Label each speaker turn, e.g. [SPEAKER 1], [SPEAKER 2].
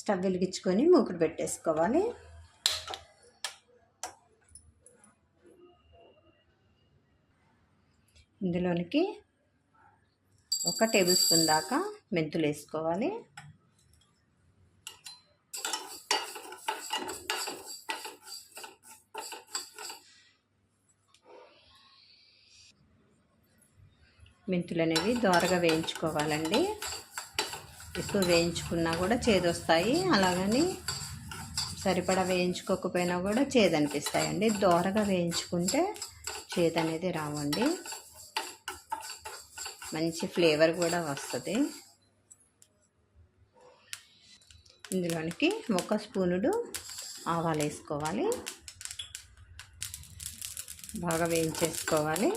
[SPEAKER 1] Stove వెలిగించుకొని మూకుడు పెట్టేసుకోవాలి. ఇందులోనికి 1 టేబుల్ స్పూన్ దాకా మెంతులు వేసుకోవాలి. మెంతులు అనేవి దోరగా వేయించుకోవాలండి. ఎక్కువ వేయించుకున్నా కూడా చేదొస్తాయి, అలాగని సరిపడా వేయించుకోకపోయినా కూడా చేదనిపిస్తాయండి. దోరగా వేయించుకుంటే చేదు అనేది రావండి, మంచి ఫ్లేవర్ కూడా వస్తుంది. ఇందులోనికి 1 స్పూనుడు ఆవాలు వేసుకోవాలి. బాగా వేయించేసుకోవాలి.